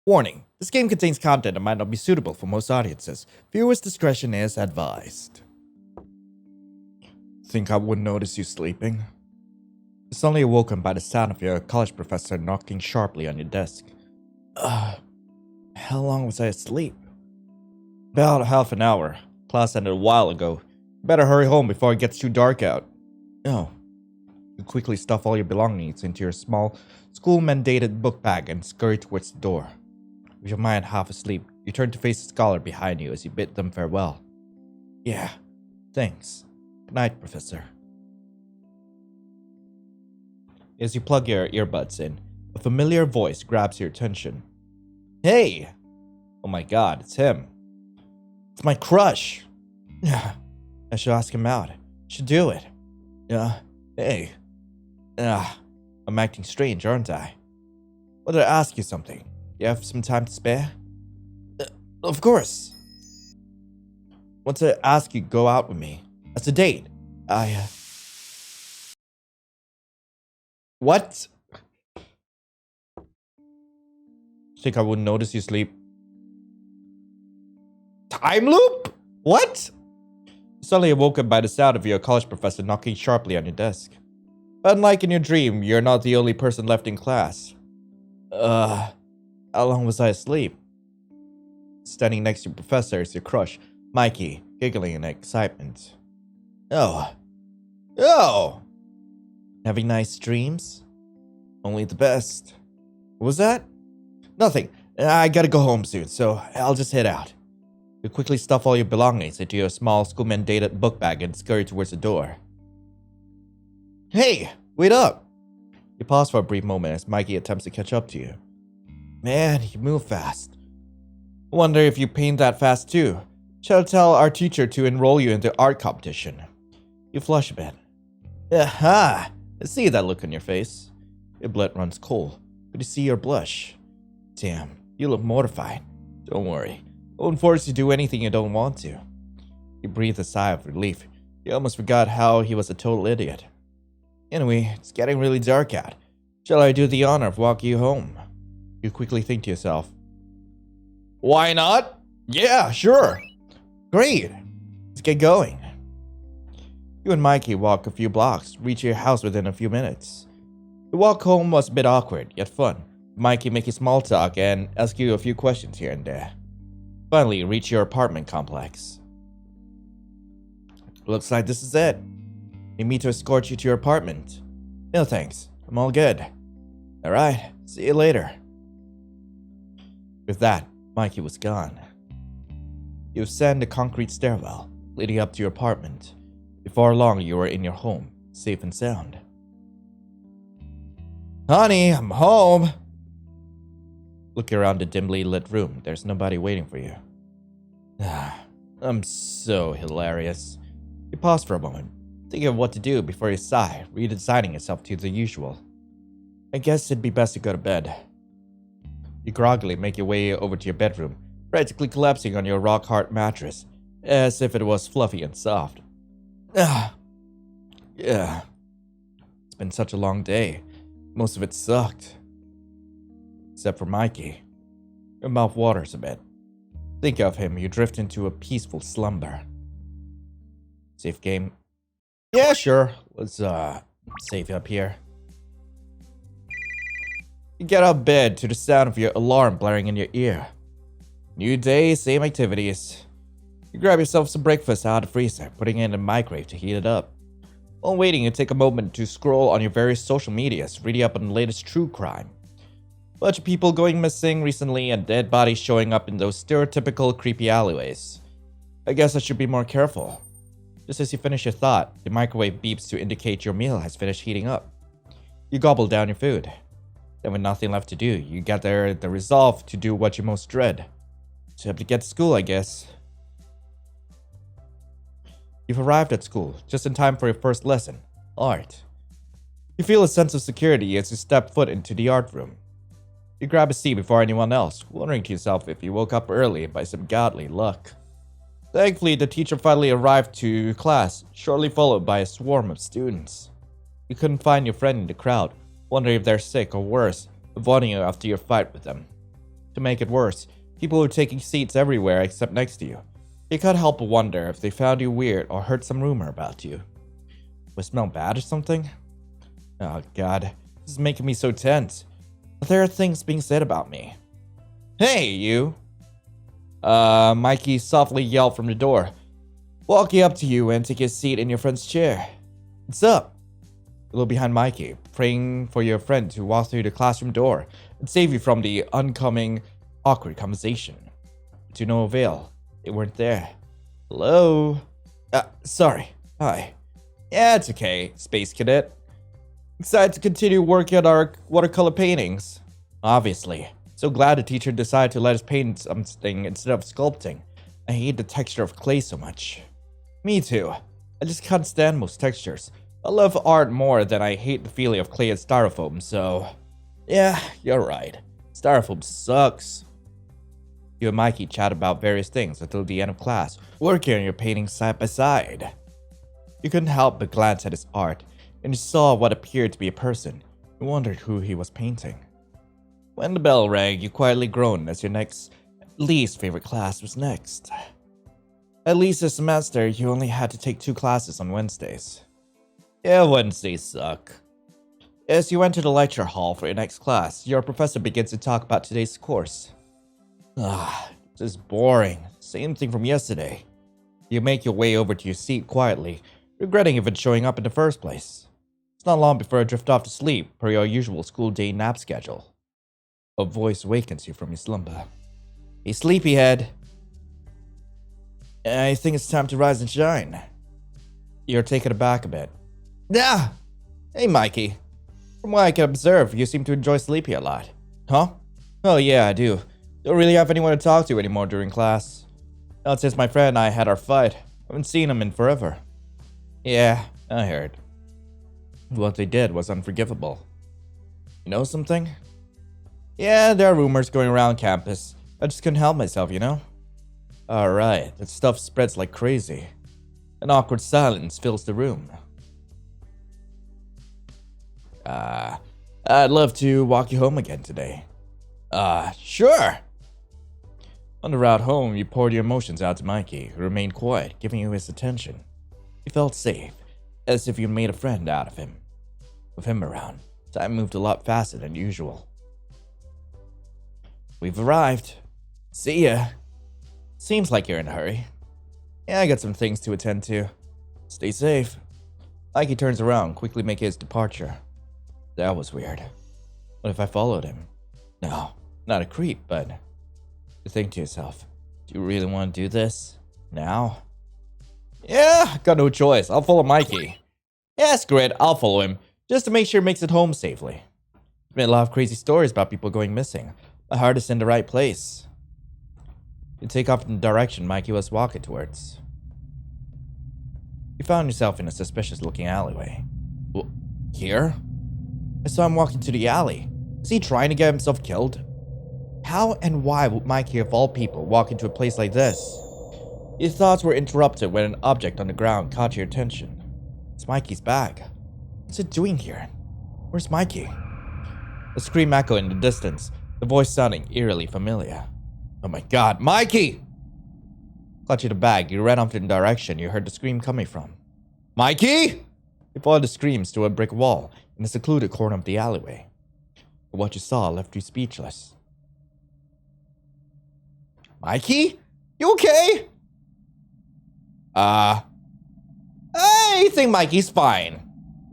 Warning, this game contains content that might not be suitable for most audiences. Viewers' discretion is advised. Think I wouldn't notice you sleeping? You're suddenly awoken by the sound of your college professor knocking sharply on your desk. How long was I asleep? About half an hour. Class ended a while ago. Better hurry home before it gets too dark out. Oh. You quickly stuff all your belongings into your small, school-mandated book bag and scurry towards the door. With your mind half asleep, you turn to face the scholar behind you as you bid them farewell. Yeah, thanks. Good night, Professor. As you plug your earbuds in, a familiar voice grabs your attention. Hey! Oh my god, it's him. It's my crush! I should ask him out. Should do it. Hey. I'm acting strange, aren't I? Wanted to ask you something. You have some time to spare? Of course. Want to ask you to go out with me. As a date. What? Think I wouldn't notice you sleep? Time loop? What? Suddenly awoken by the sound of your college professor knocking sharply on your desk. But unlike in your dream, you're not the only person left in class. How long was I asleep? Standing next to your professor is your crush, Mikey, giggling in excitement. Oh. Having nice dreams? Only the best. What was that? Nothing. I gotta go home soon, so I'll just head out. You quickly stuff all your belongings into your small school-mandated book bag and scurry towards the door. Hey, wait up! You pause for a brief moment as Mikey attempts to catch up to you. Man, you move fast. Wonder if you paint that fast too. Shall tell our teacher to enroll you into art competition. You flush a bit. Aha! I see that look on your face. Your blood runs cold. Good to see your blush. Damn, you look mortified. Don't worry. I won't force you to do anything you don't want to. You breathe a sigh of relief. You almost forgot how he was a total idiot. Anyway, it's getting really dark out. Shall I do the honor of walking you home? You quickly think to yourself. Why not? Yeah, sure. Great. Let's get going. You and Mikey walk a few blocks, reach your house within a few minutes. The walk home was a bit awkward, yet fun. Mikey making small talk and ask you a few questions here and there. Finally, you reach your apartment complex. Looks like this is it. Need me to escort you to your apartment? No thanks, I'm all good. Alright, see you later. With that, Mikey was gone. You ascend the concrete stairwell, leading up to your apartment. Before long, you are in your home, safe and sound. Honey, I'm home! Looking around the dimly lit room, there's nobody waiting for you. I'm so hilarious. You pause for a moment, thinking of what to do before you sigh, redesigning yourself to the usual. I guess it'd be best to go to bed. You groggily make your way over to your bedroom, practically collapsing on your rock-hard mattress, as if it was fluffy and soft. Yeah. It's been such a long day. Most of it sucked. Except for Mikey. Your mouth waters a bit. Think of him, you drift into a peaceful slumber. Safe game? Yeah, sure. Let's, save up here. You get out of bed to the sound of your alarm blaring in your ear. New day, same activities. You grab yourself some breakfast out of the freezer, putting it in the microwave to heat it up. While waiting, you take a moment to scroll on your various social medias, reading up on the latest true crime. Bunch of people going missing recently and dead bodies showing up in those stereotypical creepy alleyways. I guess I should be more careful. Just as you finish your thought, the microwave beeps to indicate your meal has finished heating up. You gobble down your food. Then with nothing left to do, you gather the resolve to do what you most dread. So you have to get to school, I guess. You've arrived at school, just in time for your first lesson, art. You feel a sense of security as you step foot into the art room. You grab a seat before anyone else, wondering to yourself if you woke up early by some godly luck. Thankfully, the teacher finally arrived to class, shortly followed by a swarm of students. You couldn't find your friend in the crowd, wondering if they're sick or worse, avoiding you after your fight with them. To make it worse, people were taking seats everywhere except next to you. You can't help but wonder if they found you weird or heard some rumor about you. Would it smell bad or something? Oh god, this is making me so tense. There are things being said about me. Hey, you! Mikey softly yelled from the door, walking up to you and taking a seat in your friend's chair. What's up? A little behind Mikey, praying for your friend to walk through the classroom door and save you from the oncoming awkward conversation. To no avail, they weren't there. Hello? Sorry. Hi. Yeah, it's okay, Space Cadet. Excited to continue working on our watercolor paintings. Obviously. So glad the teacher decided to let us paint something instead of sculpting. I hate the texture of clay so much. Me too. I just can't stand most textures. I love art more than I hate the feeling of clay and styrofoam, so... Yeah, you're right. Styrofoam sucks. You and Mikey chat about various things until the end of class, working on your paintings side by side. You couldn't help but glance at his art, and you saw what appeared to be a person. You wondered who he was painting. When the bell rang, you quietly groaned as your least favorite class was next. At least this semester, you only had to take 2 classes on Wednesdays. Yeah, Wednesdays suck. As you enter the lecture hall for your next class, your professor begins to talk about today's course. This is boring. Same thing from yesterday. You make your way over to your seat quietly, regretting even showing up in the first place. It's not long before I drift off to sleep per your usual school day nap schedule. A voice wakens you from your slumber. Hey, sleepyhead. I think it's time to rise and shine. You're taken aback a bit. Hey, Mikey. From what I can observe, you seem to enjoy sleeping a lot. Huh? Oh yeah, I do. Don't really have anyone to talk to anymore during class. Not since my friend and I had our fight. I haven't seen him in forever. Yeah, I heard. What they did was unforgivable. You know something? Yeah, there are rumors going around campus. I just couldn't help myself, you know? Alright, that stuff spreads like crazy. An awkward silence fills the room. I'd love to walk you home again today. Sure. On the route home, you poured your emotions out to Mikey, who remained quiet, giving you his attention. You felt safe, as if you made a friend out of him. With him around, time moved a lot faster than usual. We've arrived. See ya. Seems like you're in a hurry. Yeah, I got some things to attend to. Stay safe. Mikey turns around, quickly making his departure. That was weird. What if I followed him? No, not a creep, but... You think to yourself, do you really want to do this? Now? Yeah, got no choice. I'll follow Mikey. Yeah, screw it. I'll follow him, just to make sure he makes it home safely. There's been a lot of crazy stories about people going missing. My heart is in the right place. You take off in the direction Mikey was walking towards. You found yourself in a suspicious-looking alleyway. Well, here? I saw him walking to the alley. Is he trying to get himself killed? How and why would Mikey, of all people, walk into a place like this? Your thoughts were interrupted when an object on the ground caught your attention. It's Mikey's bag. What's it doing here? Where's Mikey? A scream echoed in the distance, the voice sounding eerily familiar. Oh my god, Mikey! Clutching the bag, you ran off in the direction you heard the scream coming from. Mikey! You followed the screams to a brick wall in a secluded corner of the alleyway. But what you saw left you speechless. Mikey? You okay? I think Mikey's fine.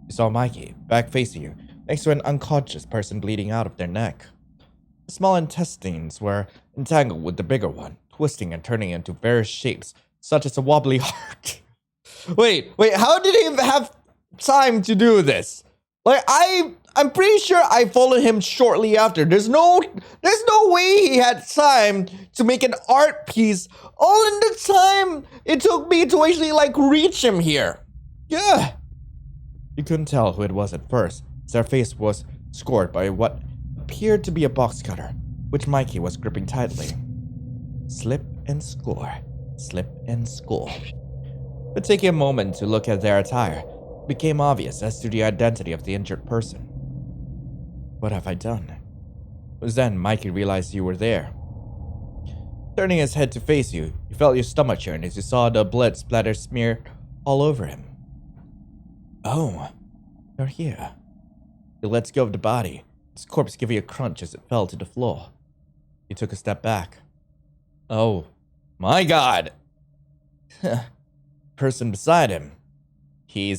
You saw Mikey, back facing you, next to an unconscious person bleeding out of their neck. The small intestines were entangled with the bigger one, twisting and turning into various shapes, such as a wobbly heart. Wait, how did he have time to do this? Like, I'm pretty sure I followed him shortly after. There's no way he had time to make an art piece all in the time it took me to actually, like, reach him here. Yeah. You couldn't tell who it was at first, as their face was scored by what appeared to be a box cutter, which Mikey was gripping tightly. Slip and score. Slip and score. But taking a moment to look at their attire, it became obvious as to the identity of the injured person. What have I done? It was then Mikey realized you were there. Turning his head to face you, you felt your stomach churn as you saw the blood splatter smeared all over him. Oh, you're here. You let go of the body, his corpse giving a crunch as it fell to the floor. He took a step back. Oh, my God! Person beside him. He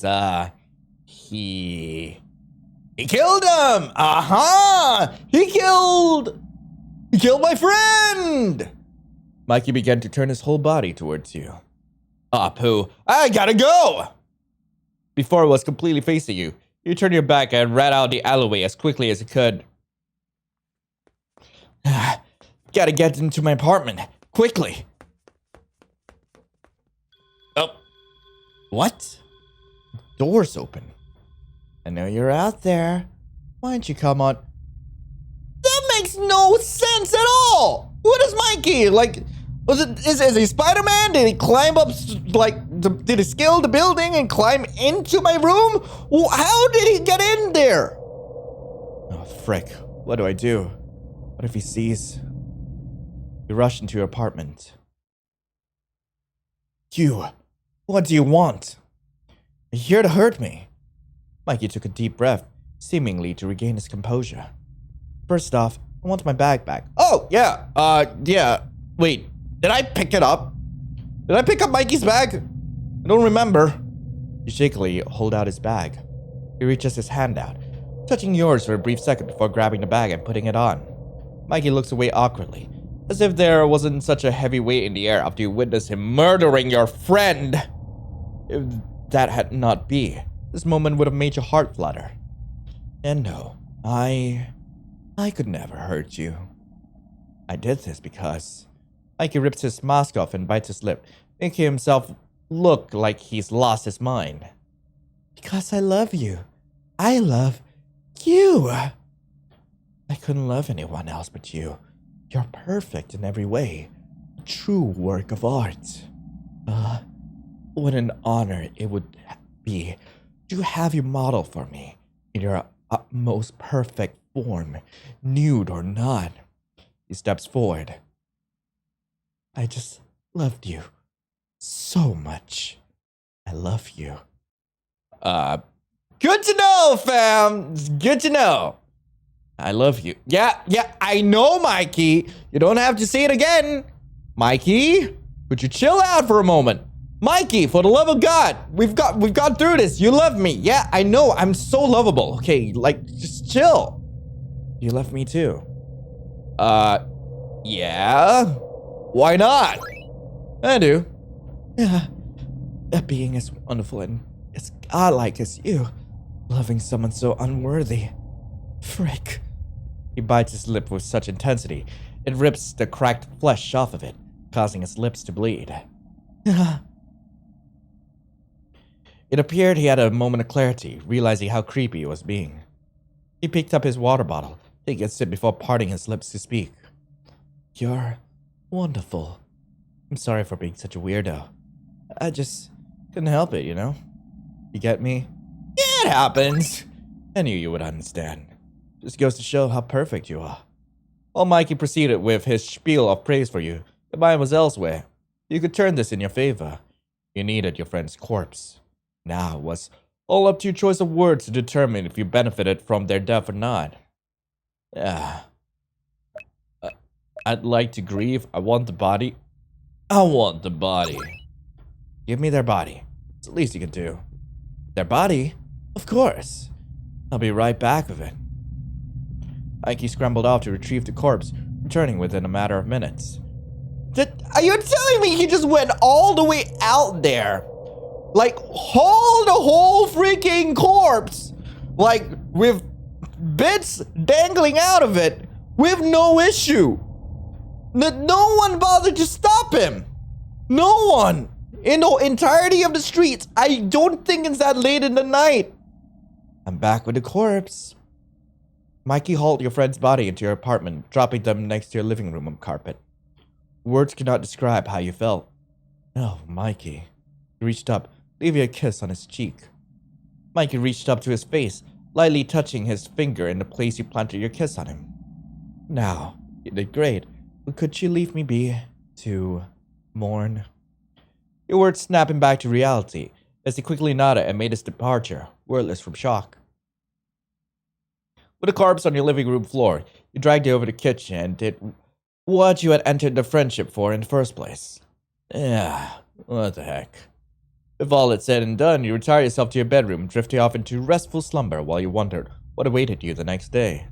killed him! Aha! He killed my friend! Mikey began to turn his whole body towards you. Pooh, I gotta go! Before it was completely facing you, you turned your back and ran out the alleyway as quickly as you could. Gotta get into my apartment, quickly. Oh. What? Door's open. I know you're out there. Why don't you come on? That makes no sense at all! What is Mikey? Like, is he Spider-Man? Did he climb up, did he scale the building and climb into my room? Well, how did he get in there? Oh, frick. What do I do? What if he sees? You rush into your apartment. You, what do you want? You're here to hurt me. Mikey took a deep breath, seemingly to regain his composure. First off, I want my bag back. Oh, yeah. Yeah. Wait, did I pick it up? Did I pick up Mikey's bag? I don't remember. You shakily hold out his bag. He reaches his hand out, touching yours for a brief second before grabbing the bag and putting it on. Mikey looks away awkwardly, as if there wasn't such a heavy weight in the air after you witnessed him murdering your friend. If that had not be, this moment would have made your heart flutter. And no, I could never hurt you. I did this because Mikey rips his mask off and bites his lip, making himself look like he's lost his mind. Because I love you. I love you. I couldn't love anyone else but you. You're perfect in every way. A true work of art. What an honor it would be to have you model for me in your utmost perfect form, nude or not. He steps forward. I just loved you so much. I love you. Good to know, fam. Good to know. I love you. Yeah, I know, Mikey. You don't have to say it again. Mikey, would you chill out for a moment? Mikey, for the love of God, we've gone through this. You love me. Yeah, I know. I'm so lovable. Okay, just chill. You love me too. Yeah. Why not? I do. Yeah. That being as wonderful and as godlike as you, loving someone so unworthy. Frick. He bites his lip with such intensity, it rips the cracked flesh off of it, causing his lips to bleed. It appeared he had a moment of clarity, realizing how creepy he was being. He picked up his water bottle, taking a sip before parting his lips to speak. You're wonderful. I'm sorry for being such a weirdo. I just couldn't help it, you know? You get me? Yeah, it happens. I knew you would understand. Just goes to show how perfect you are. While Mikey proceeded with his spiel of praise for you, the mind was elsewhere. You could turn this in your favor. You needed your friend's corpse. Now it was all up to your choice of words to determine if you benefited from their death or not. I'd like to grieve. I want the body. I want the body. Give me their body. It's the least you can do. Their body? Of course. I'll be right back with it. Mikey scrambled off to retrieve the corpse, returning within a matter of minutes. Are you telling me he just went all the way out there? Like, haul the whole freaking corpse, like, with bits dangling out of it, with no issue. No one bothered to stop him. No one. In the entirety of the streets. I don't think it's that late in the night. I'm back with the corpse. Mikey hauled your friend's body into your apartment, dropping them next to your living room carpet. Words cannot describe how you felt. Oh, Mikey. He reached up, leaving a kiss on his cheek. Mikey reached up to his face, lightly touching his finger in the place you planted your kiss on him. Now, you did great, but could you leave me be to mourn? Your words snapped him back to reality as he quickly nodded and made his departure, wordless from shock. With a corpse on your living room floor, you dragged it over to the kitchen and did what you had entered the friendship for in the first place. Yeah, what the heck. With all that's said and done, you retired yourself to your bedroom, drifting off into restful slumber while you wondered what awaited you the next day.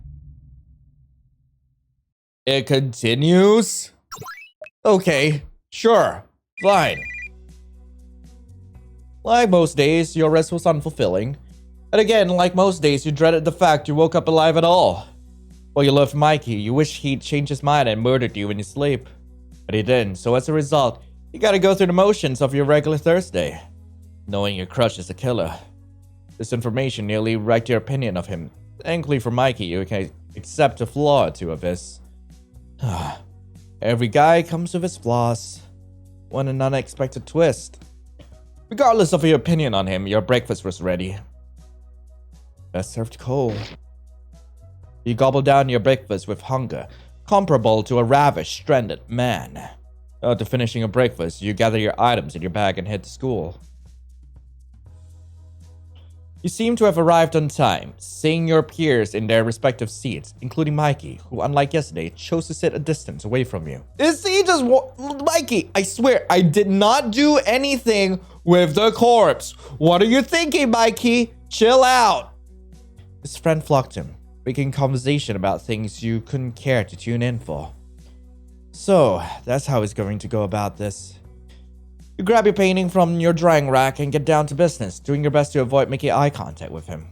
It continues? Okay, sure, fine. Like most days, your rest was unfulfilling. And again, like most days, you dreaded the fact you woke up alive at all. While you loved Mikey, you wished he'd changed his mind and murdered you in your sleep. But he didn't, so as a result, you gotta go through the motions of your regular Thursday, knowing your crush is a killer. This information nearly wrecked your opinion of him. Thankfully for Mikey, you can accept a flaw or two of his. Every guy comes with his flaws. What an unexpected twist. Regardless of your opinion on him, your breakfast was ready. Best served cold. You gobbled down your breakfast with hunger, comparable to a ravished, stranded man. After finishing your breakfast, you gather your items in your bag and head to school. You seem to have arrived on time, seeing your peers in their respective seats, including Mikey, who, unlike yesterday, chose to sit a distance away from you. Is he just Mikey, I swear, I did not do anything with the corpse. What are you thinking, Mikey? Chill out. His friend flocked him, making conversation about things you couldn't care to tune in for. So, that's how he's going to go about this. You grab your painting from your drying rack and get down to business, doing your best to avoid making eye contact with him.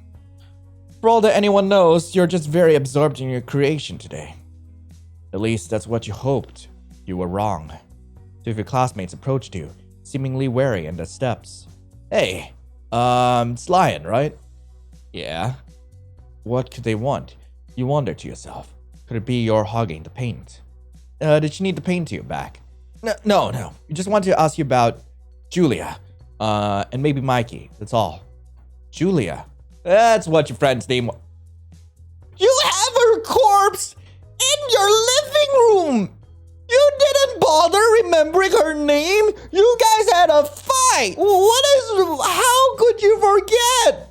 For all that anyone knows, you're just very absorbed in your creation today. At least that's what you hoped. You were wrong. Two of your classmates approached you, seemingly wary in their steps. Hey, it's Lion, right? Yeah. What could they want? You wonder to yourself. Could it be you're hogging the paint? Did you need the paint to your back? No. We just wanted to ask you about Julia. And maybe Mikey. That's all. Julia? That's what your friend's name was. You have her corpse in your living room! You didn't bother remembering her name? You guys had a fight! How could you forget?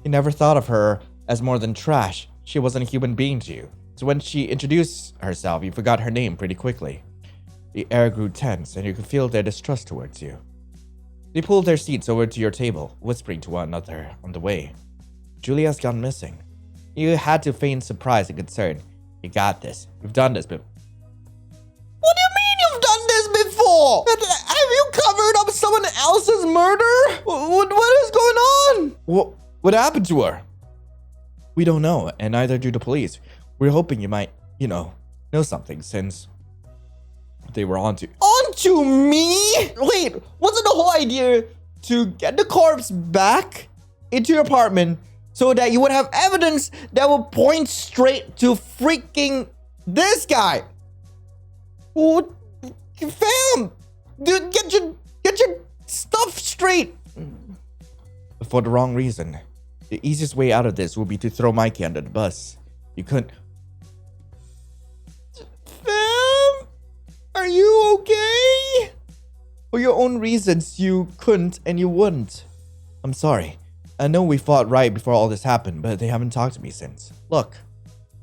You never thought of her as more than trash. She wasn't a human being to you. So when she introduced herself, you forgot her name pretty quickly. The air grew tense, and you could feel their distrust towards you. They pulled their seats over to your table, whispering to one another on the way. Julia's gone missing. You had to feign surprise and concern. You got this. We've done this before. What do you mean you've done this before? Have you covered up someone else's murder? What is going on? What happened to her? We don't know, and neither do the police. We're hoping you might, know something since they were onto me? Wait, wasn't the whole idea to get the corpse back into your apartment so that you would have evidence that would point straight to freaking this guy? What? Fam, dude, get your stuff straight. For the wrong reason. The easiest way out of this would be to throw Mikey under the bus. You couldn't. Fam, are you okay? For your own reasons, you couldn't and you wouldn't. I'm sorry. I know we fought right before all this happened, but they haven't talked to me since. Look.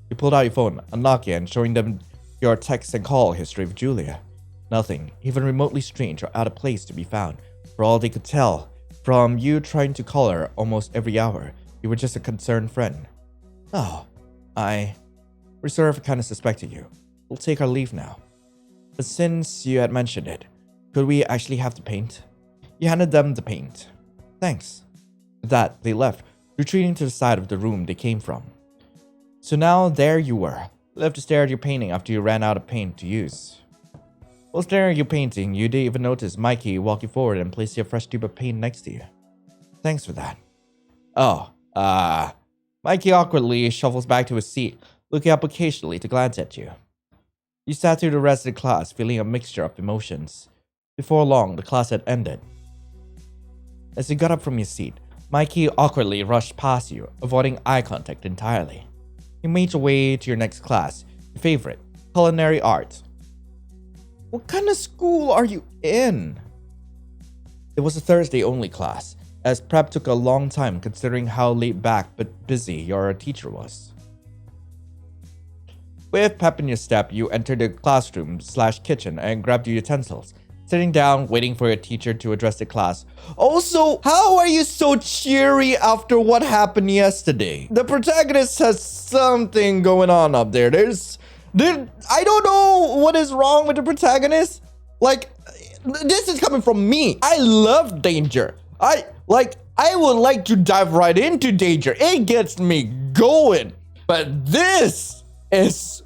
You pulled out your phone, unlocked it, and showing them your text and call history of Julia. Nothing, even remotely strange or out of place to be found. For all they could tell, from you trying to call her almost every hour, you were just a concerned friend. Oh, we're sorry if I kind of suspected you. We'll take our leave now. But since you had mentioned it, could we actually have the paint? You handed them the paint. Thanks. With that, they left, retreating to the side of the room they came from. So now there you were, left to stare at your painting after you ran out of paint to use. While staring at your painting, you didn't even notice Mikey walking forward and placing a fresh tube of paint next to you. Thanks for that. Oh, Mikey awkwardly shuffles back to his seat, looking up occasionally to glance at you. You sat through the rest of the class, feeling a mixture of emotions. Before long, the class had ended. As you got up from your seat, Mikey awkwardly rushed past you, avoiding eye contact entirely. You made your way to your next class, your favorite, culinary art. What kind of school are you in? It was a Thursday-only class, as prep took a long time considering how laid back but busy your teacher was. With pep in your step, you entered the classroom/kitchen and grabbed your utensils, sitting down, waiting for your teacher to address the class. Also, how are you so cheery after what happened yesterday? The protagonist has something going on up there. I don't know what is wrong with the protagonist. Like, this is coming from me. I love danger. I would like to dive right into danger. It gets me going. But this is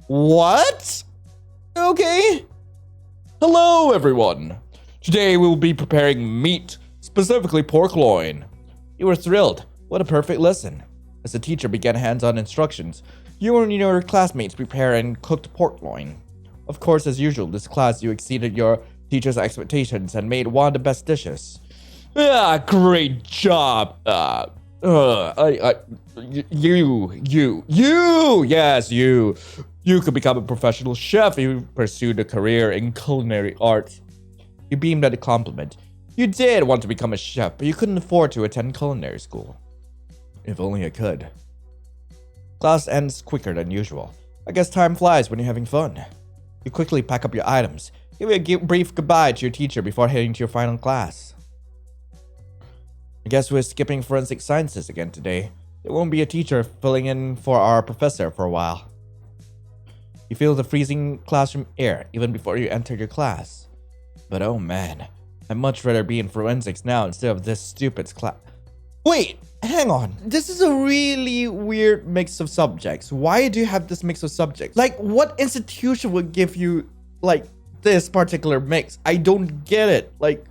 what? Okay. Hello, everyone. Today we will be preparing meat, specifically pork loin. You were thrilled. What a perfect lesson. As the teacher began hands-on instructions, you and your classmates prepare and cooked pork loin. Of course, as usual, this class you exceeded your teacher's expectations and made one of the best dishes. Great job. You could become a professional chef if you pursued a career in culinary art. You beamed at the compliment. You did want to become a chef, but you couldn't afford to attend culinary school. If only I could. Class ends quicker than usual. I guess time flies when you're having fun. You quickly pack up your items, give a brief goodbye to your teacher before heading to your final class. I guess we're skipping forensic sciences again today. There won't be a teacher filling in for our professor for a while. You feel the freezing classroom air even before you enter your class. But oh man, I'd much rather be in forensics now instead of this stupid class. Wait, hang on. This is a really weird mix of subjects. Why do you have this mix of subjects? Like, what institution would give you, like, this particular mix? I don't get it. Like,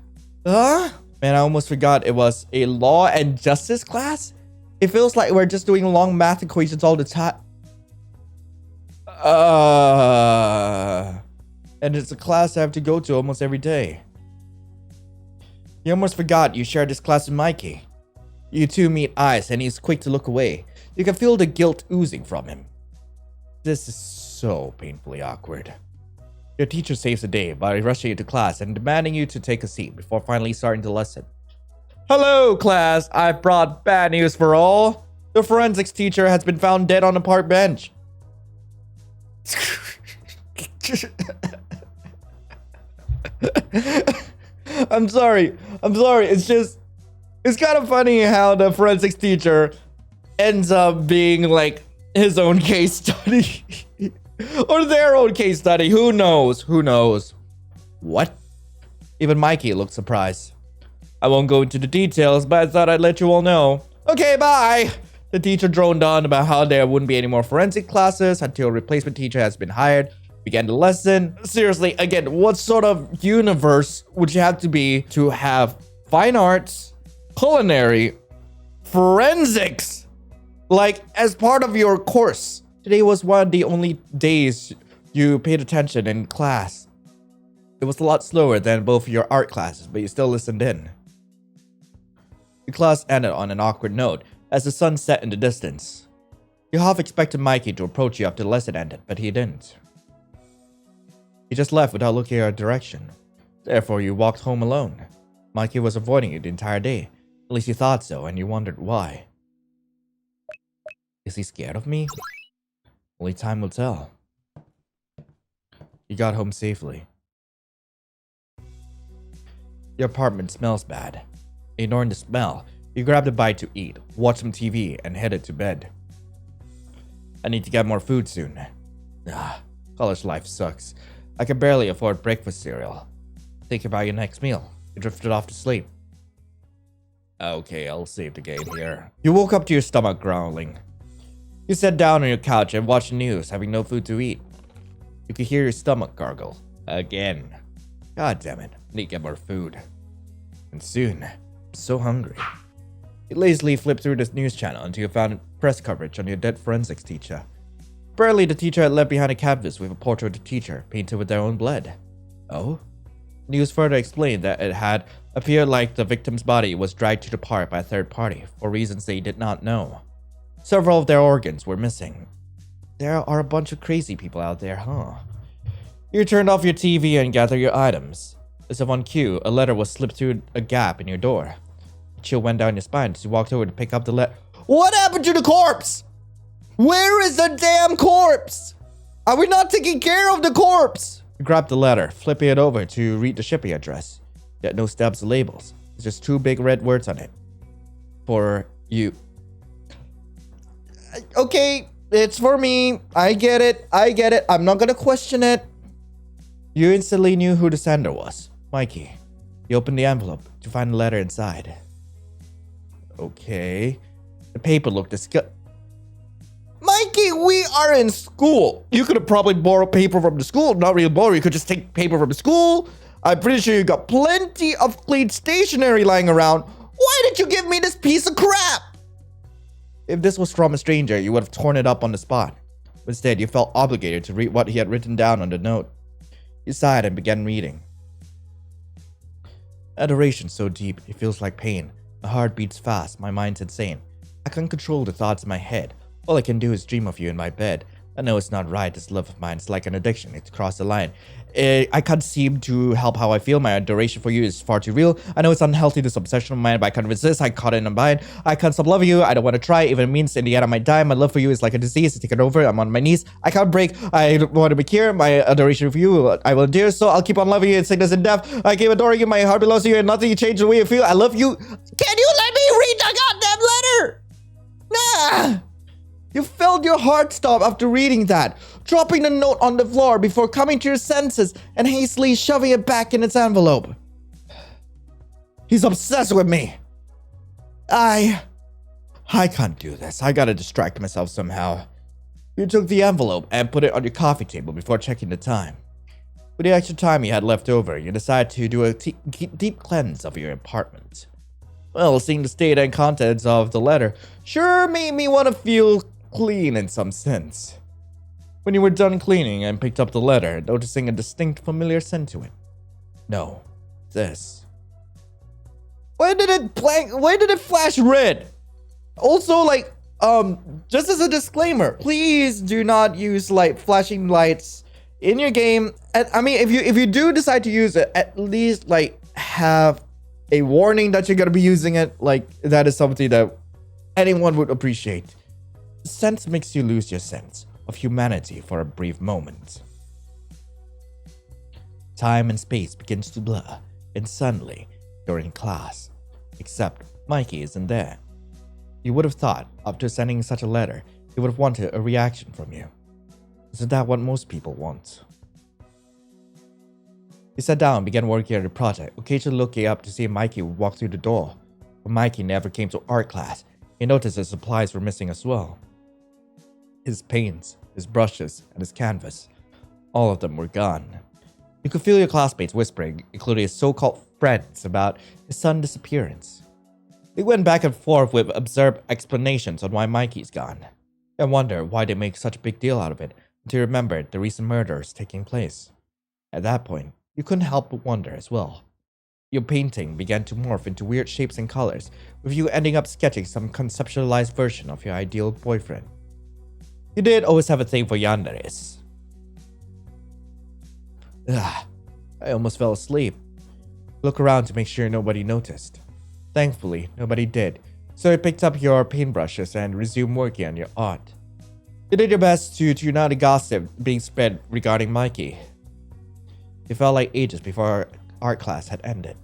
huh? Man, I almost forgot it was a law and justice class. It feels like we're just doing long math equations all the time. And it's a class I have to go to almost every day. You almost forgot you shared this class with Mikey. You two meet eyes and he's quick to look away. You can feel the guilt oozing from him. This is so painfully awkward. Your teacher saves the day by rushing you to class and demanding you to take a seat before finally starting the lesson. Hello, class. I've brought bad news for all. The forensics teacher has been found dead on a park bench. I'm sorry. It's kind of funny how the forensics teacher ends up being like his own case study. Or their own case study. Who knows? What? Even Mikey looked surprised. I won't go into the details, but I thought I'd let you all know. Okay, bye. The teacher droned on about how there wouldn't be any more forensic classes until a replacement teacher has been hired. Began the lesson. Seriously, again, what sort of universe would you have to be to have fine arts, culinary, forensics, like, as part of your course? Today was one of the only days you paid attention in class. It was a lot slower than both your art classes, but you still listened in. The class ended on an awkward note as the sun set in the distance. You half expected Mikey to approach you after the lesson ended, but he didn't. He just left without looking your direction. Therefore, you walked home alone. Mikey was avoiding you the entire day. At least you thought so, and you wondered why. Is he scared of me? Only time will tell. You got home safely. Your apartment smells bad. Ignoring the smell, you grabbed a bite to eat, watched some TV, and headed to bed. I need to get more food soon. College life sucks. I can barely afford breakfast cereal. Think about your next meal. You drifted off to sleep. Okay, I'll save the game here. You woke up to your stomach growling. You sat down on your couch and watched the news, having no food to eat. You could hear your stomach gargle. Again. God damn it. I need to get more food. And soon. I'm so hungry. You lazily flipped through this news channel until you found press coverage on your dead forensics teacher. Apparently, the teacher had left behind a canvas with a portrait of the teacher, painted with their own blood. Oh? News further explained that it had appeared like the victim's body was dragged to the park by a third party, for reasons they did not know. Several of their organs were missing. There are a bunch of crazy people out there, huh? You turned off your TV and gathered your items. As if on cue, a letter was slipped through a gap in your door. A chill went down your spine as you walked over to pick up the letter. What happened to the corpse? Where is the damn corpse? Are we not taking care of the corpse? You grabbed the letter, flipping it over to read the shipping address. Yet no stabs or labels. There's just 2 big red words on it. For you. Okay, it's for me. I get it. I'm not gonna question it. You instantly knew who the sender was. Mikey. You opened the envelope to find the letter inside. Okay. The paper looked disgusting. Mikey, we are in school. You could have probably borrowed paper from the school. Not really borrow. You could just take paper from the school. I'm pretty sure you got plenty of clean stationery lying around. Why did you give me this piece of crap? If this was from a stranger, you would have torn it up on the spot. Instead, you felt obligated to read what he had written down on the note. You sighed and began reading. Adoration so deep, it feels like pain. My heart beats fast, my mind's insane. I can't control the thoughts in my head. All I can do is dream of you in my bed. I know it's not right, this love of mine is like an addiction, it's crossed the line. I can't seem to help how I feel, my adoration for you is far too real. I know it's unhealthy, this obsession of mine, but I can't resist, I caught it in a bind. I can't stop loving you, I don't want to try, even if it means in the end I might die. My love for you is like a disease, it's taken over, I'm on my knees. I can't break, I want to be cured, my adoration for you, I will endure, so I'll keep on loving you in sickness and death. I keep adoring you, my heart belongs to you, and nothing you change the way you feel. I love you. Can you let me read the goddamn letter? Nah! You felt your heart stop after reading that, dropping the note on the floor before coming to your senses and hastily shoving it back in its envelope. He's obsessed with me. I can't do this. I gotta distract myself somehow. You took the envelope and put it on your coffee table before checking the time. With the extra time you had left over, you decided to do a deep cleanse of your apartment. Well, seeing the state and contents of the letter sure made me want to feel clean in some sense. When you were done cleaning and picked up the letter, noticing a distinct familiar scent to it. No, this. Why did it flash red? Also, like, just as a disclaimer, please do not use like flashing lights in your game. I mean, if you do decide to use it, at least like have a warning that you're gonna be using it. Like, that is something that anyone would appreciate. Sense makes you lose your sense of humanity for a brief moment. Time and space begins to blur, and suddenly, you're in class. Except, Mikey isn't there. You would have thought, after sending such a letter, he would have wanted a reaction from you. Isn't that what most people want? He sat down and began working on the project, occasionally looking up to see if Mikey would walk through the door. But Mikey never came to art class. He noticed his supplies were missing as well. His paints, his brushes, and his canvas. All of them were gone. You could feel your classmates whispering, including his so-called friends, about his sudden disappearance. They went back and forth with absurd explanations on why Mikey's gone. And wonder why they make such a big deal out of it until you remembered the recent murders taking place. At that point, you couldn't help but wonder as well. Your painting began to morph into weird shapes and colors, with you ending up sketching some conceptualized version of your ideal boyfriend. You did always have a thing for yanderes. I almost fell asleep. Look around to make sure nobody noticed. Thankfully, nobody did, so you picked up your paintbrushes and resumed working on your art. You did your best to tune out the gossip being spread regarding Mikey. It felt like ages before art class had ended.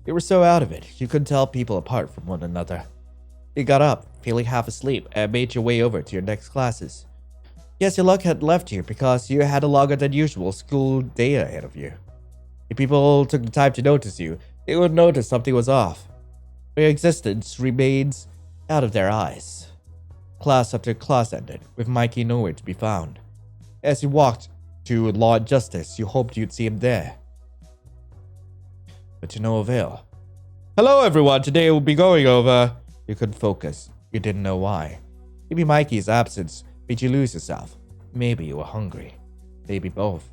You were so out of it, you couldn't tell people apart from one another. You got up, feeling half asleep, and made your way over to your next classes. Yes, your luck had left you because you had a longer than usual school day ahead of you. If people took the time to notice you, they would notice something was off. Your existence remains out of their eyes. Class after class ended, with Mikey nowhere to be found. As you walked to Law and Justice, you hoped you'd see him there. But to no avail. Hello everyone, today we'll be going over... You couldn't focus. You didn't know why. Maybe Mikey's absence made you lose yourself. Maybe you were hungry. Maybe both.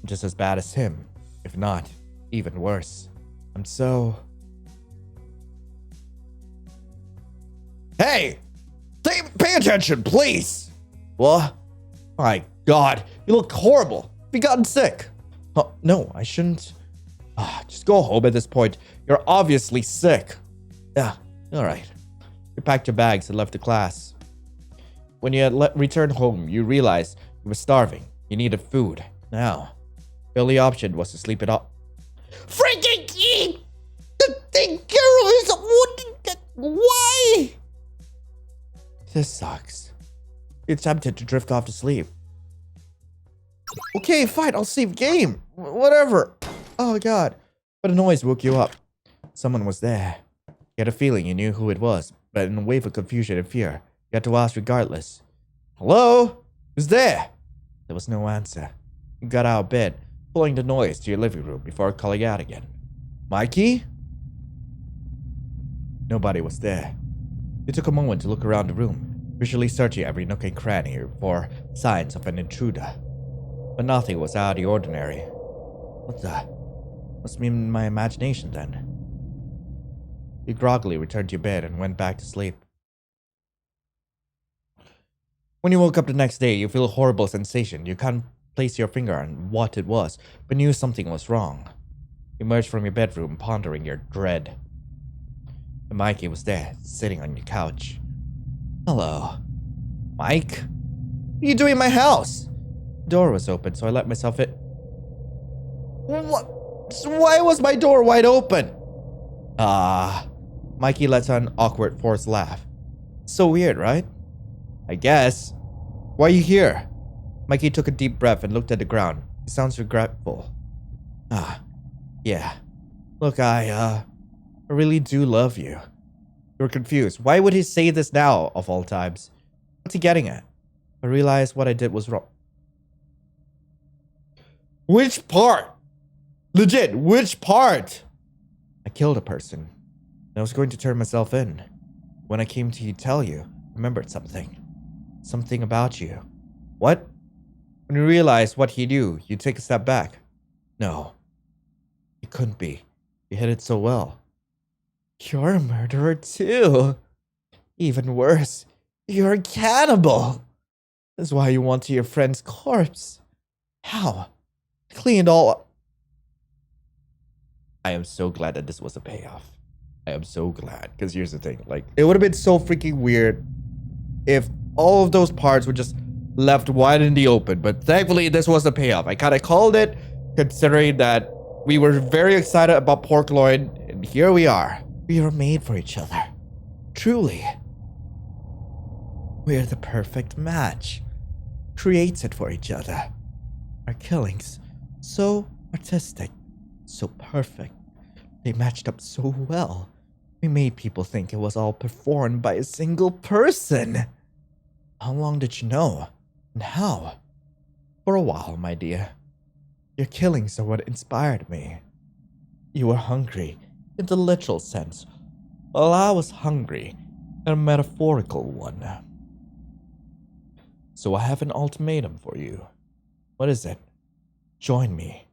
Just as bad as him. If not, even worse. I'm so... Hey! pay attention, please. What? My God, you look horrible. Have you gotten sick? Oh, no, I shouldn't. Just go home at this point. You're obviously sick. Yeah, all right. You packed your bags and left the class. When you had returned home, you realized you were starving. You needed food. Now, the only option was to sleep it off. Freaking eat! The thing Carol is why? This sucks. You're tempted to drift off to sleep. Okay, fine, I'll save game. Whatever. Oh God. But a noise woke you up. Someone was there. You had a feeling you knew who it was, but in a wave of confusion and fear, you had to ask regardless. Hello? Who's there? There was no answer. You got out of bed, pulling the noise to your living room before calling out again. Mikey? Nobody was there. You took a moment to look around the room, visually searching every nook and cranny for signs of an intruder. But nothing was out of the ordinary. What the? Must be in my imagination then. You groggily returned to your bed and went back to sleep. When you woke up the next day, you feel a horrible sensation. You can't place your finger on what it was, but knew something was wrong. You emerged from your bedroom, pondering your dread. And Mikey was there, sitting on your couch. Hello. Mike? What are you doing in my house? The door was open, so I let myself in. What? Why was my door wide open? Mikey lets out an awkward forced laugh. So weird, right? I guess. Why are you here? Mikey took a deep breath and looked at the ground. He sounds regretful. Yeah. Look, I really do love you. You're confused. Why would he say this now, of all times? What's he getting at? I realized what I did was wrong. Which part? Legit, which part? I killed a person. I was going to turn myself in. When I came to tell you, I remembered something. Something about you. What? When you realized what he knew, you take a step back. No. It couldn't be. You hid it so well. You're a murderer too. Even worse, you're a cannibal. That's why you wanted your friend's corpse. How? I cleaned all up. I am so glad that this was a payoff. I am so glad. Because here's the thing. Like, it would have been so freaking weird if all of those parts were just left wide in the open. But thankfully, this was a payoff. I kind of called it, considering that we were very excited about pork loin. And here we are. We were made for each other. Truly. We're the perfect match. Created for each other. Our killings, so artistic, so perfect. They matched up so well. We made people think it was all performed by a single person. How long did you know? And how? For a while, my dear. Your killings are what inspired me. You were hungry in the literal sense, while I was hungry in a metaphorical one. So I have an ultimatum for you. What is it? Join me.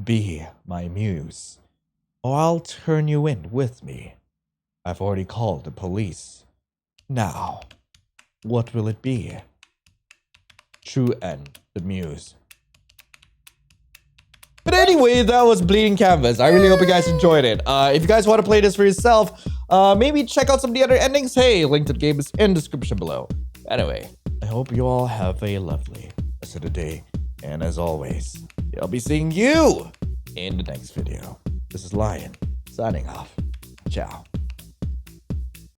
Be my muse. Or I'll turn you in with me. I've already called the police. Now, what will it be? True End, the muse. But anyway, that was Bleeding Canvas. I really hope you guys enjoyed it. If you guys want to play this for yourself, maybe check out some of the other endings. Hey, link to the game is in the description below. Anyway, I hope you all have a lovely rest of the day. And as always, I'll be seeing you in the next video. This is Lion, signing off. Ciao.